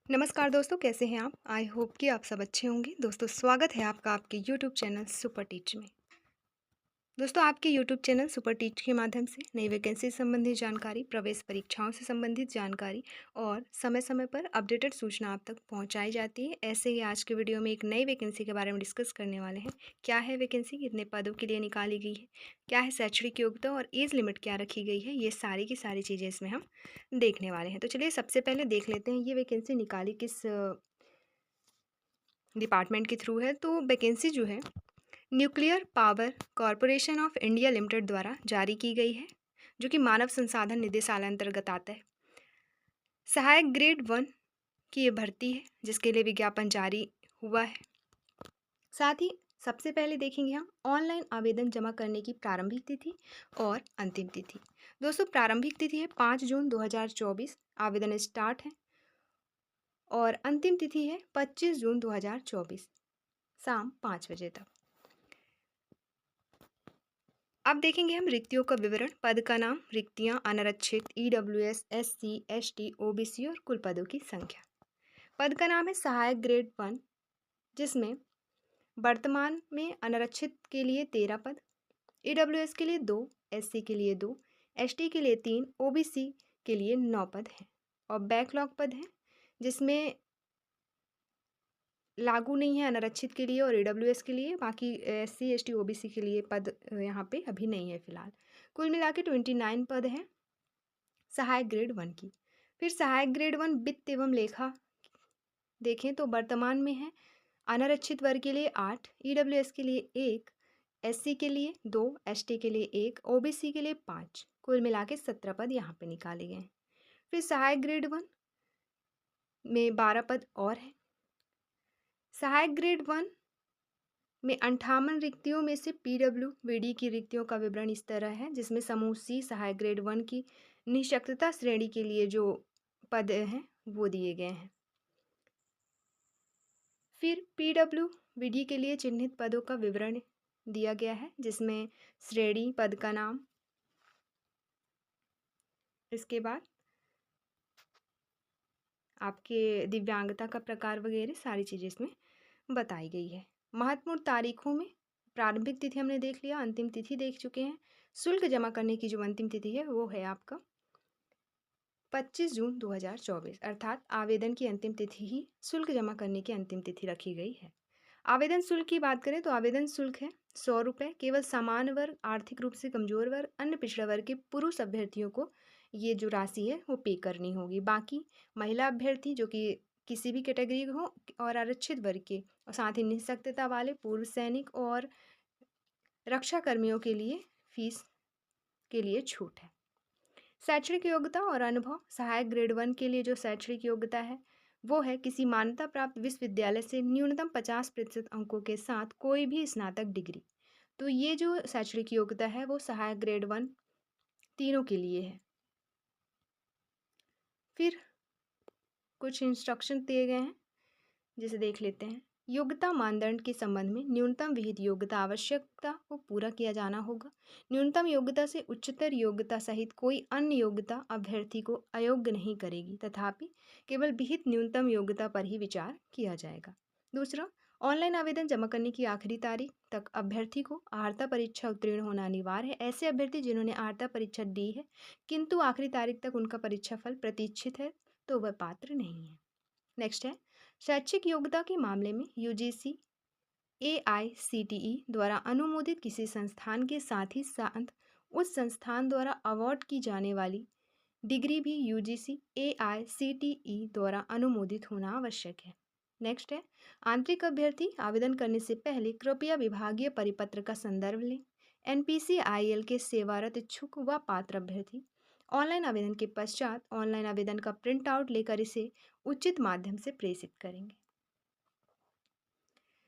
नमस्कार दोस्तों, कैसे हैं आप? आई होप कि आप सब अच्छे होंगे। दोस्तों, स्वागत है आपका आपके यूट्यूब चैनल सुपर टीच में। दोस्तों, आपके यूट्यूब चैनल सुपर टीच के माध्यम से नई वैकेंसी से संबंधित जानकारी, प्रवेश परीक्षाओं से संबंधित जानकारी और समय-समय पर अपडेटेड सूचना आप तक पहुंचाई जाती है। ऐसे ही आज के वीडियो में एक नई वैकेंसी के बारे में डिस्कस करने वाले हैं। क्या है वैकेंसी, कितने पदों के लिए निकाली गई है, क्या है शैक्षणिक योग्यता और एज लिमिट क्या रखी गई है, ये सारी की सारी चीज़ें इसमें हम देखने वाले हैं। तो चलिए सबसे पहले देख लेते हैं ये वैकेंसी निकाली किस डिपार्टमेंट के थ्रू है। तो वैकेंसी जो है nuclear power corporation of India limited द्वारा जारी की गई है, जो कि मानव संसाधन निदेशालय अंतर्गत आता है। सहायक ग्रेड 1 की ये भर्ती है, जिसके लिए विज्ञापन जारी हुआ है। साथ ही सबसे पहले देखेंगे हम ऑनलाइन आवेदन जमा करने की प्रारंभिक तिथि और अंतिम तिथि। दोस्तों, प्रारंभिक तिथि है 5 जून 2024, आवेदन स्टार्ट है, और अंतिम तिथि है 25 जून 2024 शाम 5 बजे तक। अब देखेंगे हम रिक्तियों का विवरण, पद का नाम, रिक्तियां, अनारक्षित, ईडब्ल्यूएस, एससी, एसटी, ओबीसी और कुल पदों की संख्या। पद का नाम है सहायक ग्रेड 1, जिसमें वर्तमान में अनारक्षित के लिए 13 पद, ईडब्ल्यूएस के लिए 2, एससी के लिए 2, एसटी के लिए 3, ओबीसी के लिए 9 पद हैं, और बैकलॉग पद हैं, जिसमें लागू नहीं है अनारक्षित के लिए और ईडब्ल्यूएस के लिए। बाकी एससी, एसटी, ओबीसी के लिए पद यहाँ पे अभी नहीं है फिलहाल। कुल मिला के 29 पद हैं सहायक ग्रेड 1 की। फिर सहायक ग्रेड 1 वित्त एवं लेखा देखें तो वर्तमान में है अनारक्षित वर्ग के लिए 8, ईडब्ल्यूएस के लिए 1, एससी के लिए 2, एसटी के लिए 1, ओबीसी के लिए 5, कुल मिला के 17 पद यहाँ पे निकाले गए हैं। फिर सहायक ग्रेड 1 में 12 पद और हैं। सहायक ग्रेड 1 में 58 रिक्तियों में से पीडब्ल्यूबीडी की रिक्तियों का विवरण इस तरह है, जिसमें समूह सी सहायक ग्रेड 1 की निःशक्तता श्रेणी के लिए जो पद हैं वो दिए गए हैं। फिर पीडब्ल्यूबीडी के लिए चिन्हित पदों का विवरण दिया गया है, जिसमें श्रेणी, पद का नाम, इसके बाद आपके दिव्यांगता का प्रकार वगैरह सारी चीज़ें इसमें बताई गई है। महत्वपूर्ण तारीखों में प्रारंभिक तिथि हमने देख लिया, अंतिम तिथि देख चुके हैं। शुल्क जमा करने की जो अंतिम तिथि है वो है आपका 25 जून 2024, अर्थात आवेदन की अंतिम तिथि ही शुल्क जमा करने की अंतिम तिथि रखी गई है। आवेदन शुल्क की बात करें तो आवेदन शुल्क है 100 रुपये। केवल सामान्य वर्ग, आर्थिक रूप से कमजोर वर्ग, अन्य पिछड़ा वर्ग के पुरुष अभ्यर्थियों को ये जो राशि है वो पे करनी होगी। बाकी महिला अभ्यर्थी जो कि किसी भी कैटेगरी के हो और आरक्षित वर्ग के और साथ ही निःशक्तता वाले पूर्व सैनिक और रक्षा कर्मियों के लिए फीस के लिए छूट है। शैक्षणिक योग्यता और अनुभव, सहायक ग्रेड 1 के लिए जो शैक्षणिक योग्यता है वो है किसी मान्यता प्राप्त विश्वविद्यालय से न्यूनतम 50% अंकों के साथ कोई भी स्नातक डिग्री। तो ये जो शैक्षणिक योग्यता है वो सहायक ग्रेड 1 तीनों के लिए है। फिर कुछ इंस्ट्रक्शन दिए गए हैं, जिसे देख लेते हैं। योग्यता मानदंड के संबंध में न्यूनतम विहित योग्यता आवश्यकता को पूरा किया जाना होगा। न्यूनतम योग्यता से उच्चतर योग्यता सहित कोई अन्य योग्यता अभ्यर्थी को अयोग्य नहीं करेगी, तथापि केवल विहित न्यूनतम योग्यता पर ही विचार किया जाएगा। दूसरा, ऑनलाइन आवेदन जमा करने की आखिरी तारीख तक अभ्यर्थी को आर्हता परीक्षा उत्तीर्ण होना अनिवार्य है। ऐसे अभ्यर्थी जिन्होंने आर्हता परीक्षा दी है किंतु आखिरी तारीख तक उनका परीक्षा फल प्रतीक्षित है तो वह पात्र नहीं है। नेक्स्ट है शैक्षिक योग्यता के मामले में यूजीसी एआईसीटीई द्वारा अनुमोदित किसी संस्थान के साथ ही साथ उस संस्थान द्वारा अवार्ड की जाने वाली डिग्री भी यूजीसी एआईसीटीई द्वारा अनुमोदित होना आवश्यक है। नेक्स्ट है आंतरिक अभ्यर्थी आवेदन करने से पहले कृपया विभागीय परिपत्र का संदर्भ लें। एनपीसीआईएल के सेवारत इच्छुक व पात्र अभ्यर्थी ऑनलाइन आवेदन के पश्चात ऑनलाइन आवेदन का प्रिंट आउट लेकर इसे उचित माध्यम से प्रेषित करेंगे।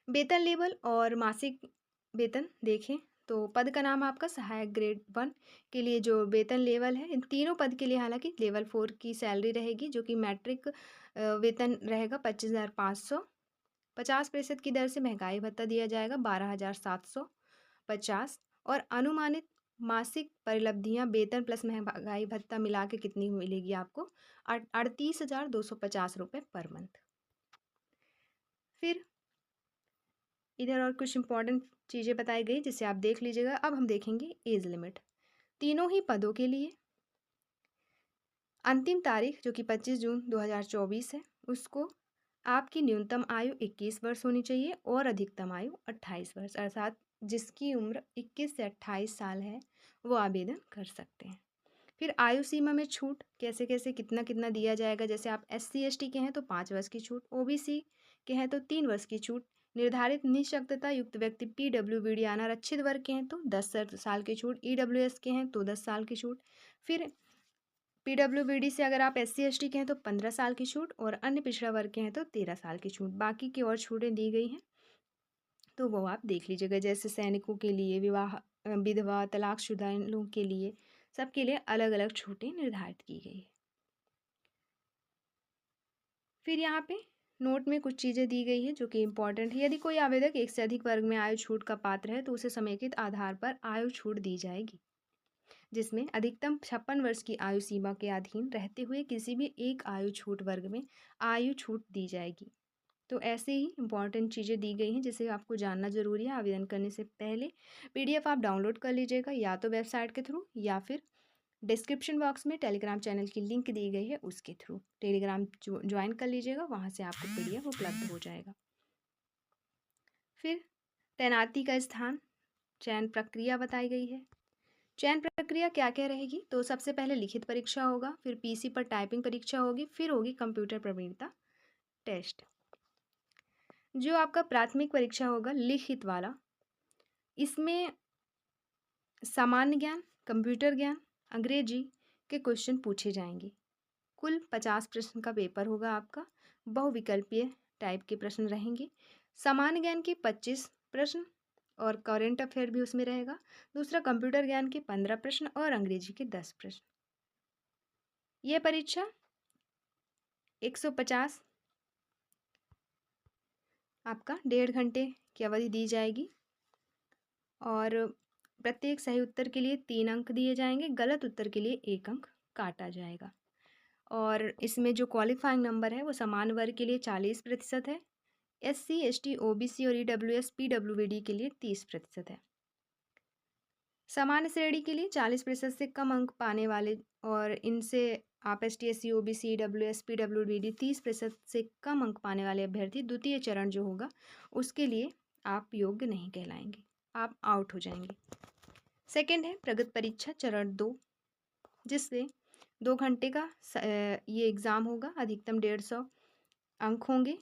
वेतन लेवल और मासिक वेतन देखें तो पद का नाम आपका सहायक ग्रेड 1 के लिए जो वेतन लेवल है, इन तीनों पद के लिए हालांकि लेवल 4 की सैलरी रहेगी, जो कि मैट्रिक वेतन रहेगा 25,500। 50% की दर से महंगाई भत्ता दिया जाएगा 12,750, और अनुमानित मासिक परिलब्धियां वेतन प्लस महंगाई भत्ता मिला के कितनी मिलेगी आपको? 38,250 रुपये पर मंथ। फिर इधर और कुछ इंपॉर्टेंट चीज़ें बताई गई जिसे आप देख लीजिएगा। अब हम देखेंगे एज लिमिट। तीनों ही पदों के लिए अंतिम तारीख जो कि 25 जून 2024 है, उसको आपकी न्यूनतम आयु 21 वर्ष होनी चाहिए और अधिकतम आयु 28 वर्ष, अर्थात जिसकी उम्र 21 से 28 साल है वो आवेदन कर सकते हैं। फिर आयु सीमा में छूट कैसे कैसे कितना कितना दिया जाएगा। जैसे आप SC/ST के हैं तो 5 वर्ष की छूट, OBC के हैं तो 3 वर्ष की छूट, निर्धारित निःशक्तता युक्त व्यक्ति PWBD अनारक्षित वर्ग के हैं तो 10 साल की छूट, EWS के हैं तो 10 साल की छूट। फिर PWBD से अगर आप SC/ST के हैं तो 15 साल की छूट और अन्य पिछड़ा वर्ग के हैं तो 13 साल की छूट। बाकी की और छूटें दी गई हैं तो वो आप देख लीजिएगा। जैसे सैनिकों के लिए, विधवा, तलाकशुदा इन लोगों के लिए, सबके लिए अलग अलग छूटें निर्धारित की गई है। फिर यहाँ पे नोट में कुछ चीज़ें दी गई है जो कि इम्पॉर्टेंट है। यदि कोई आवेदक एक से अधिक वर्ग में आयु छूट का पात्र है तो उसे समेकित आधार पर आयु छूट दी जाएगी, जिसमें अधिकतम 56 वर्ष की आयु सीमा के अधीन रहते हुए किसी भी एक आयु छूट वर्ग में आयु छूट दी जाएगी। तो ऐसे ही इंपॉर्टेंट चीज़ें दी गई हैं जिसे आपको जानना ज़रूरी है। आवेदन करने से पहले PDF आप डाउनलोड कर लीजिएगा, या तो वेबसाइट के थ्रू या फिर डिस्क्रिप्शन बॉक्स में टेलीग्राम चैनल की लिंक दी गई है उसके थ्रू टेलीग्राम ज्वाइन कर लीजिएगा, वहाँ से आपको PDF उपलब्ध हो जाएगा। फिर तैनाती का स्थान, चयन प्रक्रिया बताई गई है। चयन प्रक्रिया क्या क्या रहेगी? तो सबसे पहले लिखित परीक्षा होगा, फिर PC पर टाइपिंग परीक्षा होगी, फिर होगी कंप्यूटर प्रवीणता टेस्ट। जो आपका प्राथमिक परीक्षा होगा लिखित वाला, इसमें सामान्य ज्ञान, कंप्यूटर ज्ञान, अंग्रेजी के क्वेश्चन पूछे जाएंगे। कुल 50 प्रश्न का पेपर होगा आपका। बहुविकल्पीय टाइप के प्रश्न रहेंगे। सामान्य ज्ञान के 25 प्रश्न और करंट अफेयर भी उसमें रहेगा। दूसरा कंप्यूटर ज्ञान के 15 प्रश्न और अंग्रेजी के 10 प्रश्न। यह परीक्षा 150 आपका 1.5 घंटे की अवधि दी जाएगी और प्रत्येक सही उत्तर के लिए 3 अंक दिए जाएंगे, गलत उत्तर के लिए 1 अंक काटा जाएगा। और इसमें जो क्वालिफाइंग नंबर है वो समान वर्ग के लिए 40% है, SC/ST, OBC और EWS PWBD के लिए 30% है। सामान्य श्रेणी के लिए 40% से कम अंक पाने वाले और इनसे आप ST/SC, OBC, EWS PWBD 30% से कम अंक पाने वाले अभ्यर्थी द्वितीय चरण जो होगा उसके लिए आप योग्य नहीं कहलाएंगे, आप आउट हो जाएंगे। सेकंड है प्रगति परीक्षा चरण 2, जिससे 2 घंटे का ये एग्ज़ाम होगा। अधिकतम 150 अंक होंगे।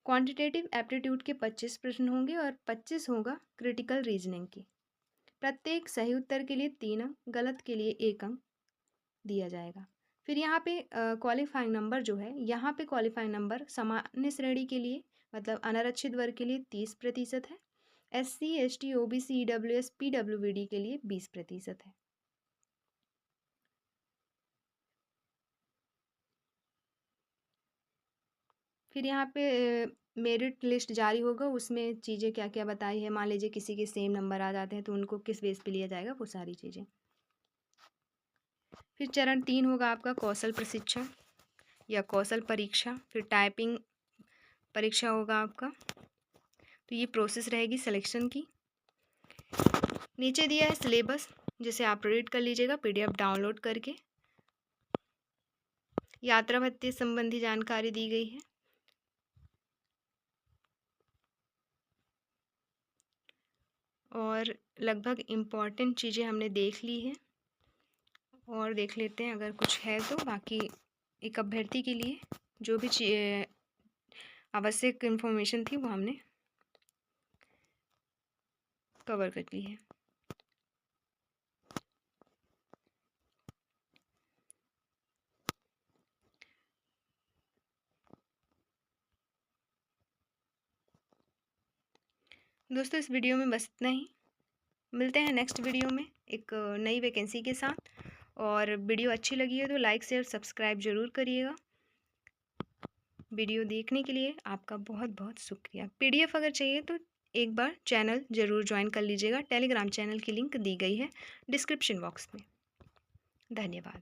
क्वांटिटेटिव एप्टीट्यूड के 25 प्रश्न होंगे और 25 होगा क्रिटिकल रीजनिंग की। प्रत्येक सही उत्तर के लिए 3 अंक, गलत के लिए 1 अंक दिया जाएगा। फिर यहाँ पे क्वालिफाइंग नंबर जो है, यहाँ पे क्वालिफाइंग नंबर सामान्य श्रेणी के लिए मतलब अनारक्षित वर्ग के लिए 30% है, SC/ST, OBC, EWS PWBD के लिए 20% है। फिर यहाँ पे मेरिट लिस्ट जारी होगा, उसमें चीज़ें क्या क्या बताई है। मान लीजिए किसी के सेम नंबर आ जाते हैं तो उनको किस बेस पे लिया जाएगा, वो सारी चीज़ें। फिर चरण 3 होगा आपका कौशल प्रशिक्षण या कौशल परीक्षा। फिर टाइपिंग परीक्षा होगा आपका। तो ये प्रोसेस रहेगी सिलेक्शन की। नीचे दिया है सिलेबस, जिसे आप रीड कर लीजिएगा PDF डाउनलोड करके। यात्रा भत्ते संबंधी जानकारी दी गई है। और लगभग इम्पॉर्टेंट चीज़ें हमने देख ली हैं और देख लेते हैं अगर कुछ है तो। बाकी एक अभ्यर्थी के लिए जो भी आवश्यक इन्फॉर्मेशन थी वो हमने कवर कर ली है। दोस्तों इस वीडियो में बस इतना ही। मिलते हैं नेक्स्ट वीडियो में एक नई वैकेंसी के साथ। और वीडियो अच्छी लगी है तो लाइक शेयर सब्सक्राइब ज़रूर करिएगा। वीडियो देखने के लिए आपका बहुत बहुत शुक्रिया। PDF अगर चाहिए तो एक बार चैनल ज़रूर ज्वाइन कर लीजिएगा। टेलीग्राम चैनल की लिंक दी गई है डिस्क्रिप्शन बॉक्स में। धन्यवाद।